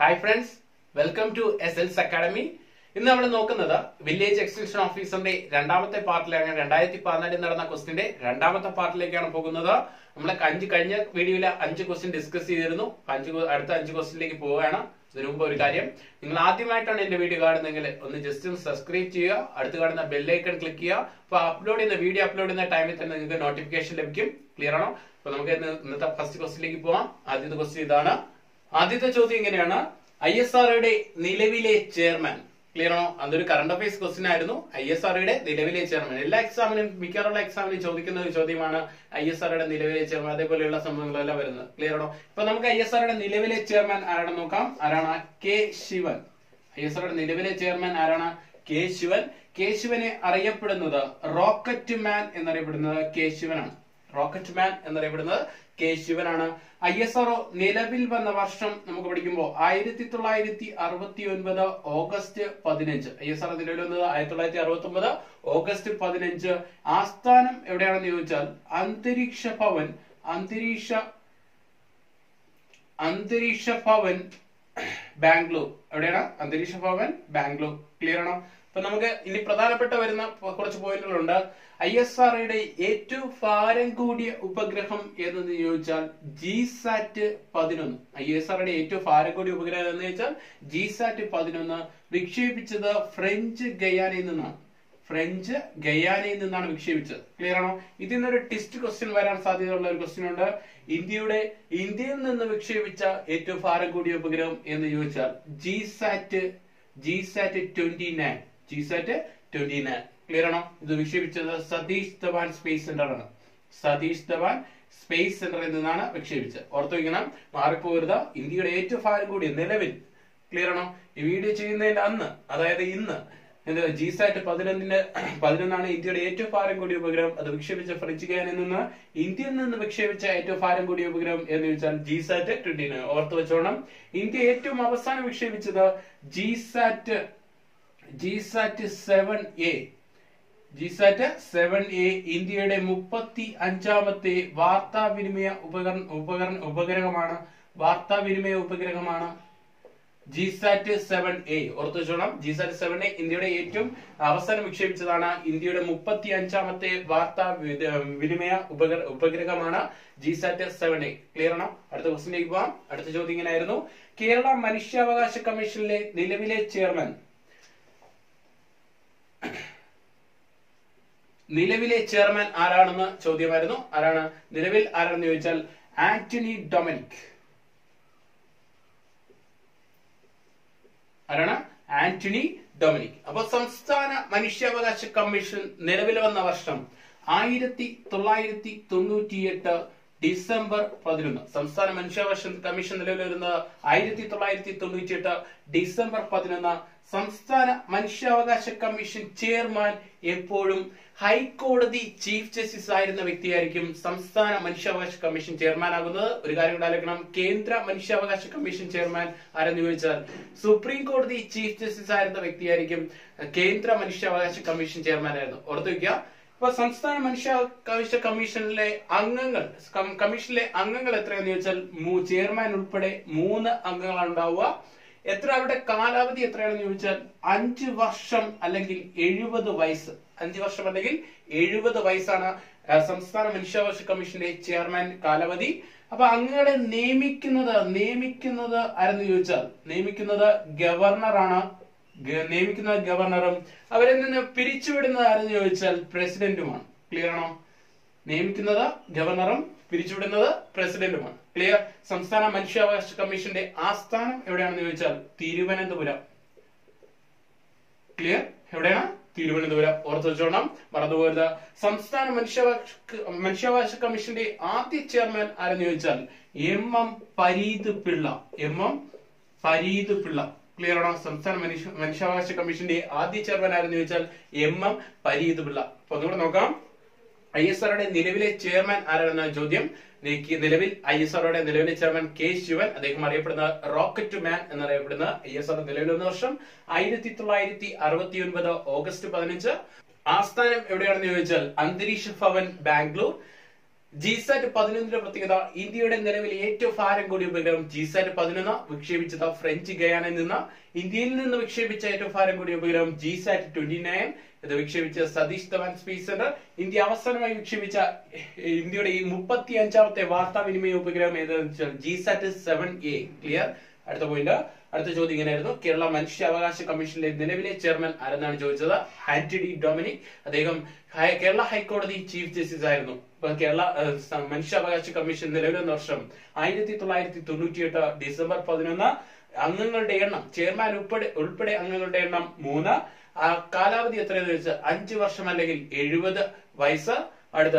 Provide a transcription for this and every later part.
Hi friends, welcome to S Academy. ഇന്ന് നമ്മൾ നോക്കുന്നത് വില്ലേജ് എക്സ്റ്റൻഷൻ ഓഫീസറിന്റെ രണ്ടാമത്തെ പാർട്ടിലാണ്. 2014 നടന്ന ക്വസ്റ്റിന്റെ രണ്ടാമത്തെ പാർട്ടിലേക്കാണ് പോകുന്നത്. നമ്മൾ കഴിഞ്ഞ വീഡിയോയിൽ 5 ക്വസ്റ്റ്യൻ ഡിസ്കസ് ചെയ്തിരുന്നു. അടുത്ത 5 ക്വസ്റ്റ്യനിലേക്ക് പോവുകയാണ്. ഇതിനു മുമ്പ് ഒരു കാര്യം, നിങ്ങൾ ആദ്യമായിട്ടാണ് എന്റെ വീഡിയോ കാണുന്നതെങ്കിൽ ഒന്ന് ജസ്റ്റ് ഒന്ന് സബ്സ്ക്രൈബ് ചെയ്യുക, അടുത്ത് കാണുന്ന ബെല്ലൈക്കൺ ക്ലിക്ക് ചെയ്യുക. അപ്പൊ വീഡിയോ അപ്ലോഡ് ചെയ്യുന്ന ടൈമിൽ തന്നെ നിങ്ങൾക്ക് നോട്ടിഫിക്കേഷൻ ലഭിക്കും. ക്ലിയർ ആണോ? അപ്പൊ നമുക്ക് ഇന്നത്തെ ഫസ്റ്റ് ക്വസ്റ്റ്യനിലേക്ക് പോവാം. ആദ്യത്തെ ക്വസ്റ്റ്യൻ ഇതാണ്. ആദ്യത്തെ ചോദ്യം ഇങ്ങനെയാണ്: ISROയുടെ നിലവിലെ ചെയർമാൻ. ക്ലിയർ ആണോ? അതൊരു കറണ്ട് അഫയേഴ്സ് ക്വസ്റ്റ്യൻ ആയിരുന്നു. ISROയുടെ നിലവിലെ ചെയർമാൻ എല്ലാ എക്സാമിനും, മിക്കവാറുള്ള എക്സാമിനും ചോദിക്കുന്ന ഒരു ചോദ്യമാണ് ISROയുടെ നിലവിലെ ചെയർമാൻ. അതേപോലെയുള്ള സംഭവങ്ങളെല്ലാം വരുന്നത്. ക്ലിയർ ആണോ? ഇപ്പൊ നമുക്ക് ISROയുടെ നിലവിലെ ചെയർമാൻ ആരാണെന്ന് നോക്കാം. ആരാണ്? കെ ശിവൻ. ISROയുടെ നിലവിലെ ചെയർമാൻ ആരാണ്? കെ ശിവൻ. കെ ശിവനെ അറിയപ്പെടുന്നത് റോക്കറ്റ് മാൻ എന്നറിയപ്പെടുന്നത് കെ ശിവനാണ്. റോക്കറ്റ് മാൻ എന്നറിയപ്പെടുന്നത് കെ ശിവനാണ്. ISRO നിലവിൽ വന്ന വർഷം നമുക്ക് പഠിക്കുമ്പോൾ 1969 ഓഗസ്റ്റ് 15. ISRO നിലവിൽ വന്നത് 1969 ഓഗസ്റ്റ് 15. ആസ്ഥാനം എവിടെയാണെന്ന് ചോദിച്ചാൽ അന്തരീക്ഷ ഭവൻ ബാംഗ്ലൂർ. എവിടെയാണ്? അന്തരീക്ഷ ഭവൻ ബാംഗ്ലൂർ. ക്ലിയർ ആണോ? അപ്പൊ നമുക്ക് ഇനി പ്രധാനപ്പെട്ട വരുന്ന കുറച്ച് പോയിന്റുകളുണ്ട്. ISROയുടെ ഏറ്റവും ഭാരം കൂടിയ ഉപഗ്രഹം ഏതെന്ന് ചോദിച്ചാൽ ജിസാറ്റ് 11. ISROയുടെ ഏറ്റവും ഭാരം കൂടിയ ഉപഗ്രഹം എന്ന് ചോദിച്ചാൽ ജിസാറ്റ് 11 വിക്ഷേപിച്ചത് ഫ്രഞ്ച് ഗയാനയിൽ നിന്നാണ് വിക്ഷേപിച്ചത്. ക്ലിയർ ആണോ? ഇതിൽ നിന്നൊരു ടെസ്റ്റ് ക്വസ്റ്റ്യൻ വരാൻ സാധ്യതയുള്ള ഒരു ക്വസ്റ്റ്യൻ ഉണ്ട്. ഇന്ത്യയിൽ നിന്ന് വിക്ഷേപിച്ച ഏറ്റവും ഭാരം കൂടിയ ഉപഗ്രഹം എന്ന് ചോദിച്ചാൽ ജിസാറ്റ് 29. ക്ലിയർ ആണോ? ഇത് വിക്ഷേപിച്ചത് സതീഷ് ധവാൻ സ്പേസ് സെന്റർ ആണ്. സതീഷ് ധവാൻ സ്പേസ് സെന്ററിൽ നിന്നാണ് വിക്ഷേപിച്ചത്. ഓർത്തു വയ്ക്കണം, മാറിപ്പോകരുത്. ഇന്ത്യയുടെ ഏറ്റവും ഭാരം കൂടിയ നിലവിൽ, ക്ലിയർ ആണോ, ഈ വീഡിയോ ചെയ്യുന്നതിന്റെ അന്ന്, അതായത് ഇന്ന് ജിസാറ്റ് 11 ഇന്ത്യയുടെ ഏറ്റവും ഭാരം കൂടിയ ഉപഗ്രഹം. അത് വിക്ഷേപിച്ച ഫ്രഞ്ച് ഗയാനയിൽ നിന്ന് ഇന്ത്യയിൽ നിന്ന് വിക്ഷേപിച്ച ഏറ്റവും ഭാരം കൂടിയ ഉപഗ്രഹം എന്ന് ചോദിച്ചാൽ ജിസാറ്റ് 29. ഓർത്തു വെച്ചോണം. ഇന്ത്യ ഏറ്റവും അവസാനം വിക്ഷേപിച്ചത് ജിസാറ്റ് 7A. ഇന്ത്യയുടെ 35ാമത്തെ വാർത്താവിനിമയ ഉപഗ്രഹമാണ് ജിസാറ്റ് 7A. ഓർത്തു വെച്ചോണം, ജിസാറ്റ് 7A ഇന്ത്യയുടെ ഏറ്റവും അവസാനം വിക്ഷേപിച്ചതാണ്. ഇന്ത്യയുടെ 35ാമത്തെ വാർത്താവിനിമയ ഉപഗ്രഹമാണ് ജിസാറ്റ് 7A. ക്ലിയർ ആണോ? അടുത്ത ക്വസ്റ്റ്യനിലേക്ക് പോവാം. അടുത്ത ചോദ്യം ഇങ്ങനെയായിരുന്നു: കേരള മനുഷ്യാവകാശ കമ്മീഷനിലെ നിലവിലെ ചെയർമാൻ ആരാണെന്ന് ചോദ്യമായിരുന്നു. ആരാണെന്ന് ചോദിച്ചാൽ ആന്റണി ഡൊമിനിക്. അപ്പൊ സംസ്ഥാന മനുഷ്യാവകാശ കമ്മീഷൻ നിലവിൽ വന്ന വർഷം 1998 ഡിസംബർ 11. സംസ്ഥാന മനുഷ്യാവകാശ കമ്മീഷൻ നിലവിൽ വരുന്നത് 1998 ഡിസംബർ 11. സംസ്ഥാന മനുഷ്യാവകാശ കമ്മീഷൻ ചെയർമാൻ എപ്പോഴും ഹൈക്കോടതി ചീഫ് ജസ്റ്റിസ് ആയിരുന്ന വ്യക്തിയായിരിക്കും സംസ്ഥാന മനുഷ്യാവകാശ കമ്മീഷൻ ചെയർമാൻ ആകുന്നത്. ഒരു കാര്യം കൂടെ ആലോചിക്കണം, കേന്ദ്ര മനുഷ്യാവകാശ കമ്മീഷൻ ചെയർമാൻ ആരെന്ന് ചോദിച്ചാൽ സുപ്രീം കോടതി ചീഫ് ജസ്റ്റിസ് ആയിരുന്ന വ്യക്തിയായിരിക്കും കേന്ദ്ര മനുഷ്യാവകാശ കമ്മീഷൻ ചെയർമാൻ ആയിരുന്നു. ഓർത്തു വയ്ക്കുക. ഇപ്പൊ സംസ്ഥാന മനുഷ്യാവകാശ കമ്മീഷനിലെ അംഗങ്ങൾ എത്രയെന്ന് ചോദിച്ചാൽ ചെയർമാൻ ഉൾപ്പെടെ 3 അംഗങ്ങളാണ് ഉണ്ടാവുക. അവരുടെ കാലാവധി എത്രയാണെന്ന് ചോദിച്ചാൽ 5 വർഷം അല്ലെങ്കിൽ 70 വയസ്സ്. 5 വർഷം അല്ലെങ്കിൽ 70 വയസ്സാണ് സംസ്ഥാന മനുഷ്യാവകാശ കമ്മീഷന്റെ ചെയർമാൻ കാലാവധി. അപ്പൊ അംഗങ്ങളെ നിയമിക്കുന്നത് ആരെന്ന് ചോദിച്ചാൽ ഗവർണറും അവരിൽ നിന്ന് പിരിച്ചുവിടുന്നത് ആരെന്ന് ചോദിച്ചാൽ പ്രസിഡന്റുമാണ്. ക്ലിയർ ആണോ? നിയമിക്കുന്നത് ഗവർണറും പിരിച്ചുവിടുന്നത് പ്രസിഡന്റുമാണ്. ക്ലിയർ? സംസ്ഥാന മനുഷ്യാവകാശ കമ്മീഷന്റെ ആസ്ഥാനം എവിടെയാണെന്ന് ചോദിച്ചാൽ തിരുവനന്തപുരം. ക്ലിയർ? എവിടെയാണ്? തിരുവനന്തപുരം. ഓർത്തു വെച്ചോണം, മറന്നുപോകരുത്. സംസ്ഥാന മനുഷ്യാവകാശ കമ്മീഷന്റെ ആദ്യ ചെയർമാൻ ആരെന്ന് ചോദിച്ചാൽ MM ഫരീദ് പിള്ള. ക്ലിയർ ആണോ? സംസ്ഥാന മനുഷ്യാവകാശ കമ്മീഷന്റെ ആദ്യ ചെയർമാൻ ആരെന്ന് ചോദിച്ചാൽ MM ഫരീദ് പിള്ള. അപ്പൊ ഒന്നുകൂടെ നോക്കാം. ISROയുടെ നിലവിലെ ചെയർമാൻ ആരാണെന്ന ചോദ്യം. നിലവിൽ ISROയുടെ നിലവിലെ ചെയർമാൻ കെ ശിവൻ. അദ്ദേഹം അറിയപ്പെടുന്ന റോക്കറ്റ് മാൻ എന്നറിയപ്പെടുന്ന. ISRO നിലവിൽ വന്ന വർഷം 1969 ഓഗസ്റ്റ് 15. ആസ്ഥാനം എവിടെയാണെന്ന് ചോദിച്ചാൽ അന്തരീക്ഷ ഭവൻ ബാംഗ്ലൂർ. ജിസാറ്റ് 11 പ്രത്യേകത ഇന്ത്യയുടെ നിലവിലെ ഏറ്റവും ഭാരം കൂടിയ ഉപഗ്രഹം ജിസാറ്റ് 11 വിക്ഷേപിച്ചത് ഫ്രഞ്ച് ഗയാനയിൽ നിന്ന്. ഇന്ത്യയിൽ നിന്ന് വിക്ഷേപിച്ച ഏറ്റവും ഭാരം കൂടിയ ഉപഗ്രഹം ജിസാറ്റ് 29. ഇത് വിക്ഷേപിച്ച Satish Dhawan space centre. India അവസാനമായി വിക്ഷേപിച്ച ഇന്ത്യയുടെ ഈ 35ാമത്തെ വാർത്താവിനിമയ ഉപഗ്രഹം ഏതാണെന്ന് വെച്ചാൽ ജിസാറ്റ് 7A. ക്ലിയർ. അടുത്ത പോയിന്റ്, അടുത്ത ചോദ്യം ഇങ്ങനെയായിരുന്നു. കേരള മനുഷ്യാവകാശ കമ്മീഷനിലെ നിലവിലെ ചെയർമാൻ ആരെന്നാണ് ചോദിച്ചത്? ആന്റണി ഡൊമിനിക്. അദ്ദേഹം കേരള ഹൈക്കോടതി ചീഫ് ജസ്റ്റിസ് ആയിരുന്നു. കേരള മനുഷ്യാവകാശ കമ്മീഷൻ നിലവിൽ വന്ന വർഷം 1998 ഡിസംബർ 11. അംഗങ്ങളുടെ എണ്ണം ചെയർമാൻ ഉൾപ്പെടെ അംഗങ്ങളുടെ എണ്ണം 3. കാലാവധി എത്രയെന്ന് വെച്ചാൽ 5 വർഷം അല്ലെങ്കിൽ 70 വയസ്സ്. അടുത്ത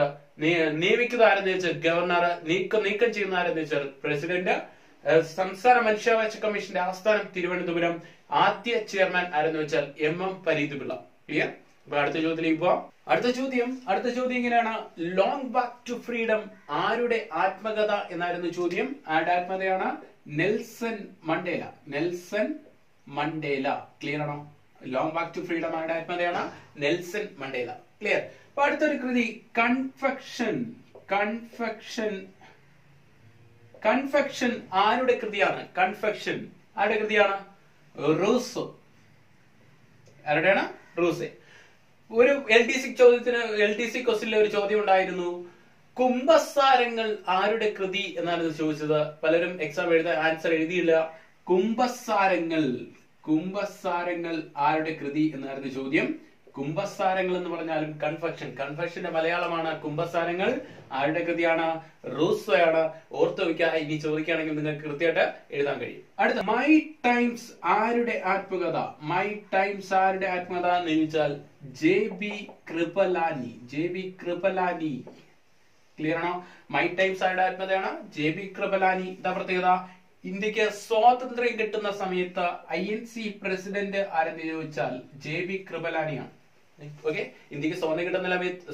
നിയമിക്കുന്ന ആരെന്ന് വെച്ചാൽ ഗവർണർ, നീക്കം ചെയ്യുന്ന ആരെന്ന് വെച്ചാൽ പ്രസിഡന്റ്. സംസ്ഥാന മനുഷ്യാവകാശ കമ്മീഷന്റെ ആസ്ഥാനം തിരുവനന്തപുരം. ആദ്യ ചെയർമാൻ ആരെന്ന് വെച്ചാൽ MM ഫരീദ് പിള്ള. ക്ലിയർ. അപ്പൊ അടുത്ത ചോദ്യത്തിലേക്ക് പോവാം. അടുത്ത ചോദ്യം ഇങ്ങനെയാണ്. ലോങ് ബാക്ക് ടു ഫ്രീഡം ആരുടെ ആത്മകഥ എന്നായിരുന്നു ചോദ്യം. ആരുടെ ആത്മകഥയാണ്? Nelson Mandela. ക്ലിയർ ആണോ? ലോങ് ബാക്ക് ടു ഫ്രീഡം ആരുടെ ആത്മകഥയാണ്? Nelson Mandela. ക്ലിയർ. അപ്പൊ അടുത്തൊരു കൃതി കൺഫെക്ഷൻ ആരുടെ കൃതിയാണ്? ആരുടെ കൃതിയാണ്? റൂസോ. ആരുടെയാണ്? റൂസെ. ഒരു LTC ക്വസ്റ്റ്യനിലെ ഒരു ചോദ്യം ഉണ്ടായിരുന്നു. കുംഭസാരങ്ങൾ ആരുടെ കൃതി എന്നാണ് ചോദിച്ചത്. പലരും എക്സാം എഴുതാൻ ആൻസർ എഴുതിയില്ല. കുംഭസാരങ്ങൾ ആരുടെ കൃതി എന്നായിരുന്നു ചോദ്യം. കുംഭസാരങ്ങൾ എന്ന് പറഞ്ഞാലും കൺഫെക്ഷന്റെ മലയാളമാണ് കുംഭസാരങ്ങൾ. ആരുടെ കൃതിയാണ്? റൂസോയാണ്. ഓർത്തു വയ്ക്കുക. ഇനി ചോദിക്കുകയാണെങ്കിൽ നിങ്ങൾക്ക് കൃത്യമായിട്ട് എഴുതാൻ കഴിയും. അടുത്ത മൈ ടൈംസ് ആരുടെ ആത്മകഥ എന്ന് ചോദിച്ചാൽ JB കൃപലാനി. ക്ലിയർ ആണോ? മൈ ടൈംസ് ആരുടെ ആത്മകഥയാണ്? JB കൃപലാനി. എന്താ പ്രത്യേകത? ഇന്ത്യക്ക് സ്വാതന്ത്ര്യം കിട്ടുന്ന സമയത്ത് INC പ്രസിഡന്റ് ആരെന്ന് ചോദിച്ചാൽ JB കൃപലാനിയാണ്. ഓക്കെ. ഇന്ത്യക്ക് സ്വാതന്ത്ര്യം കിട്ടുന്ന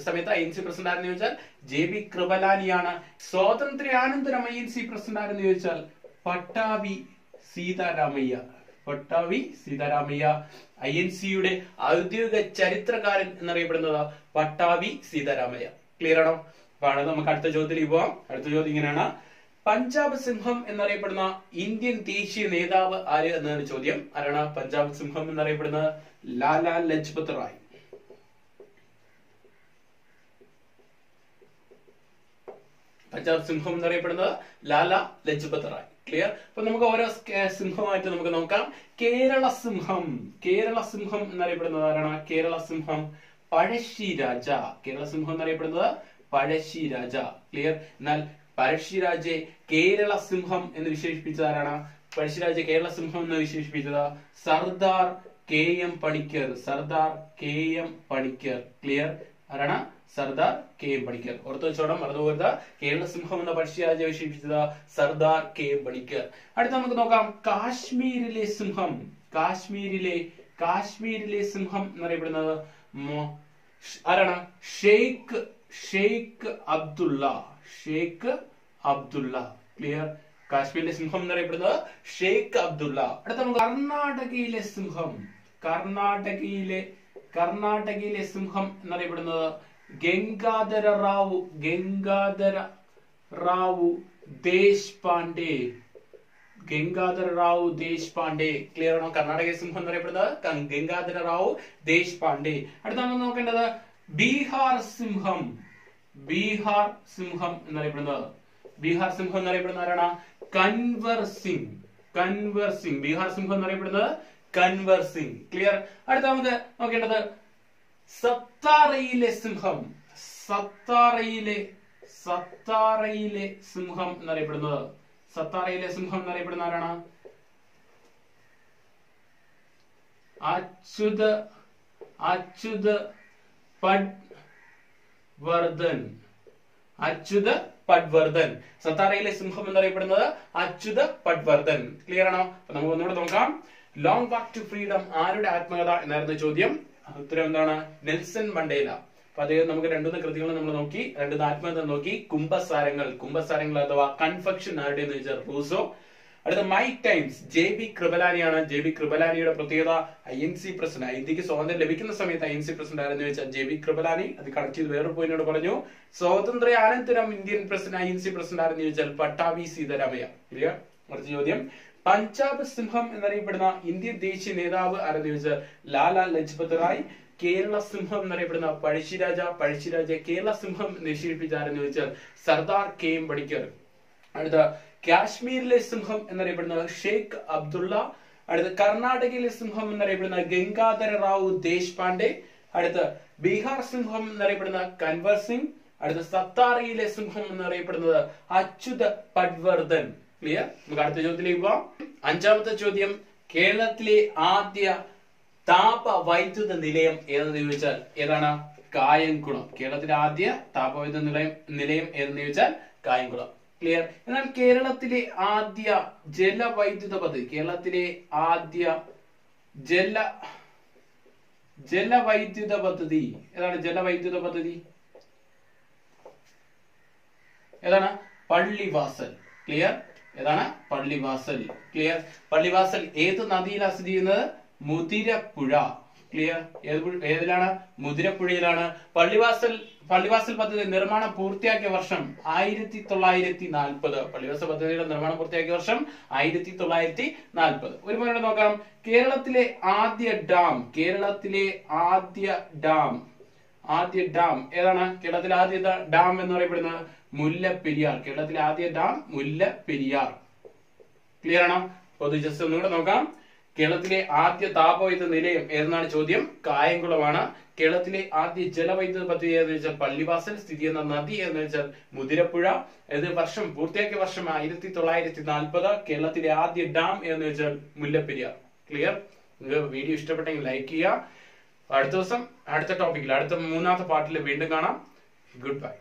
സമയത്ത് INC പ്രസിഡന്റ് ആരെന്ന് ചോദിച്ചാൽ JB കൃപലാനിയാണ്. സ്വാതന്ത്ര്യാനന്തരം INC പ്രസിഡന്റ് ആരെന്ന് ചോദിച്ചാൽ പട്ടാഭി സീതാരാമയ്യ. INCയുടെ ഔദ്യോഗിക ചരിത്രകാരൻ എന്നറിയപ്പെടുന്നത് പട്ടാഭി സീതാരാമയ്യ. ക്ലിയർ ആണോ? അപ്പൊ നമുക്ക് അടുത്ത ചോദ്യത്തിലേക്ക് പോവാം. അടുത്ത ചോദ്യം ഇങ്ങനെയാണ്. പഞ്ചാബ് സിംഹം എന്നറിയപ്പെടുന്ന ഇന്ത്യൻ ദേശീയ നേതാവ് ആര് എന്നാണ് ചോദ്യം. ആരാണ് പഞ്ചാബ് സിംഹം എന്നറിയപ്പെടുന്നത്? ലാലാ ലജ്പത് റായ്. പഞ്ചാബ് സിംഹം എന്നറിയപ്പെടുന്നത് ലാലാ ലജ്പത് റായ്. ക്ലിയർ. അപ്പൊ നമുക്ക് ഓരോ സിംഹമായിട്ട് നമുക്ക് നോക്കാം. കേരള സിംഹം എന്നറിയപ്പെടുന്നത് ആരാണ്? കേരള സിംഹം പഴശ്ശിരാജ. എന്നറിയപ്പെടുന്നത് പഴശ്ശിരാജ. ക്ലിയർ. എന്നാൽ പഴശ്ശിരാജയെ കേരള സിംഹം എന്ന് വിശേഷിപ്പിച്ചത് ആരാണ്? പഴശ്ശിരാജയെ കേരള സിംഹം എന്ന് വിശേഷിപ്പിച്ചത് സർദാർ KM പണിക്കർ. ക്ലിയർ. ആരാണ്? സർദാർ KM പണിക്കർ. ഓർത്തു വെച്ചോണം, മറന്നുപോകരുത്. കേരള സിംഹം എന്ന പഴശ്ശിരാജയെ വിശേഷിപ്പിച്ചത് സർദാർ KM പണിക്കർ. അടുത്ത നമുക്ക് നോക്കാം. കാശ്മീരിലെ സിംഹം എന്നറിയപ്പെടുന്നത് ആരാണ്? ഷെയ്ഖ് അബ്ദുള്ള. ക്ലിയർ. കാശ്മീരിലെ സിംഹം എന്നറിയപ്പെടുന്നത് ഷെയ്ഖ് അബ്ദുള്ള. അടുത്ത നമുക്ക് കർണാടകയിലെ സിംഹം എന്നറിയപ്പെടുന്നത് ഗംഗാധര റാവു ദേശ്പാണ്ഡെ. ക്ലിയർ ആണോ? കർണാടക സിംഹം എന്നറിയപ്പെടുന്നത് ഗംഗാധര റാവു ദേശ്പാണ്ഡെ. അടുത്ത നമുക്ക് നോക്കേണ്ടത് ബീഹാർ സിംഹം എന്നറിയപ്പെടുന്നത് ആരാണ്? കൻവർ സിംഗ്. ബീഹാർ സിംഹം എന്നറിയപ്പെടുന്നത് കൻവർ സിംഗ്. ക്ലിയർ. അടുത്ത നമുക്ക് നോക്കേണ്ടത് സത്താറയിലെ സിംഹം എന്നറിയപ്പെടുന്നത് ആരാണ്? അച്യുത് പട്വർദ്ധൻ. സത്താറയിലെ സിംഹം എന്നറിയപ്പെടുന്നത് അച്യുത് പട്വർദ്ധൻ. ക്ലിയർ ആണോ? അപ്പൊ നമുക്ക് ഒന്നുകൂടെ നോക്കാം. ലോങ് വാക്ക് ടു ഫ്രീഡം ആരുടെ ആത്മകഥ എന്നായിരുന്നു ചോദ്യം. ഉത്തരം എന്താണ്? Nelson Mandela. അപ്പൊ അത് നമുക്ക് 2 കൃതികൾ നമ്മൾ നോക്കി, 2 ആത്മകഥ നോക്കി. കുംഭസാരങ്ങൾ അഥവാ കൺഫെക്ഷൻ ആരുടെ എന്ന് വെച്ചാൽ റൂസോ. അടുത്ത മൈക്ക് ടൈംസ് JB കൃപലാനിയാണ്. JB കൃപലാനിയുടെ പ്രത്യേകത INC പ്രസിഡന്റ്. ഇന്ത്യക്ക് സ്വാതന്ത്ര്യം ലഭിക്കുന്ന സമയത്ത് INC പ്രസിഡന്റ് ആരെന്ന് ചോദിച്ചാൽ JB കൃപലാനി. അത് കണക്ട് ചെയ്ത് വേറൊരു പോയിന്റോട് പറഞ്ഞു. സ്വാതന്ത്ര്യാനന്തരം ഇന്ത്യൻ പ്രസിഡന്റ് INC പ്രസിഡന്റ് ആരെന്ന് ചോദിച്ചാൽ പട്ടാഭി സീതാരാമയ്യ. ക്ലിയർ? അടുത്ത ചോദ്യം, പഞ്ചാബ് സിംഹം എന്നറിയപ്പെടുന്ന ഇന്ത്യൻ ദേശീയ നേതാവ് ആരെന്ന് ചോദിച്ചാൽ ലാലാ ലജ്പത് റായ്. കേരള സിംഹം എന്നറിയപ്പെടുന്ന പഴശ്ശിരാജ കേരള സിംഹം നിഷേധിപ്പിച്ച ആരെന്ന് ചോദിച്ചാൽ സർദാർ KM പണിക്കർ. അടുത്ത കാശ്മീരിലെ സിംഹം എന്നറിയപ്പെടുന്ന ഷെയ്ഖ് അബ്ദുള്ള. അടുത്ത കർണാടകയിലെ സിംഹം എന്നറിയപ്പെടുന്ന ഗംഗാധര റാവു ദേശ്പാണ്ഡെ. അടുത്ത ബീഹാർ സിംഹം എന്നറിയപ്പെടുന്ന കൻവർ സിംഗ്. അടുത്ത സത്താറയിലെ സിംഹം എന്നറിയപ്പെടുന്നത് അച്യുത് പട്വർദ്ധൻ. ക്ലിയർ? നമുക്ക് അടുത്ത ചോദ്യത്തിലേക്ക് പോവാം. അഞ്ചാമത്തെ ചോദ്യം, കേരളത്തിലെ ആദ്യ താപ വൈദ്യുത നിലയം ഏതെന്ന് ചോദിച്ചാൽ ഏതാണ്? കായംകുളം. കേരളത്തിലെ ആദ്യ താപവൈദ്യുത നിലയം ഏതെന്ന് ചോദിച്ചാൽ കായംകുളം. ക്ലിയർ? എന്നാൽ കേരളത്തിലെ ആദ്യ ജലവൈദ്യുത പദ്ധതി, കേരളത്തിലെ ആദ്യ ജലവൈദ്യുത പദ്ധതി ഏതാണ്? ജലവൈദ്യുത പദ്ധതി ഏതാണ്? പള്ളിവാസൽ. ക്ലിയർ? ഏതാണ്? പള്ളിവാസൽ. ക്ലിയർ? പള്ളിവാസൽ ഏത് നദിയിലാണ് സ്ഥിതി ചെയ്യുന്നത്? മുതിരപ്പുഴ. ക്ലിയർ? ഏതിലാണ്? മുതിരപ്പുഴയിലാണ്. പള്ളിവാസൽ പദ്ധതി നിർമ്മാണം പൂർത്തിയാക്കിയ വർഷം 1940. പള്ളിവാസൽ പദ്ധതിയുടെ നിർമ്മാണം പൂർത്തിയാക്കിയ വർഷം 1940. ഒരു പോയിന്റ് നോക്കാം. കേരളത്തിലെ ആദ്യ ഡാം ഏതാണ്? കേരളത്തിലെ ആദ്യ ഡാം എന്നറിയപ്പെടുന്നത് മുല്ലപ്പെരിയാർ. കേരളത്തിലെ ആദ്യ ഡാം മുല്ലപ്പെരിയാർ. ക്ലിയർ ആണോ? അത് ജസ്റ്റ് ഒന്നുകൂടെ നോക്കാം. കേരളത്തിലെ ആദ്യ താപവൈദ്യുത നിലയം ഏതെന്നാണ് ചോദ്യം? കായംകുളമാണ്. കേരളത്തിലെ ആദ്യ ജലവൈദ്യുത പദ്ധതി ഏതെന്ന് വെച്ചാൽ പള്ളിവാസൽ. സ്ഥിതി ചെയ്യുന്ന നദി എന്ന് വെച്ചാൽ മുതിരപ്പുഴ. ഇത് വർഷം പൂർത്തിയാക്കിയ വർഷം 1940. കേരളത്തിലെ ആദ്യ ഡാം എന്ന് വെച്ചാൽ മുല്ലപ്പെരിയാർ. ക്ലിയർ? നിങ്ങൾക്ക് വീഡിയോ ഇഷ്ടപ്പെട്ടെങ്കിൽ ലൈക്ക് ചെയ്യുക. അടുത്ത ദിവസം അടുത്ത ടോപ്പിക്കിൽ അടുത്ത മൂന്നാമത്തെ പാർട്ടിൽ വീണ്ടും കാണാം. Good bye.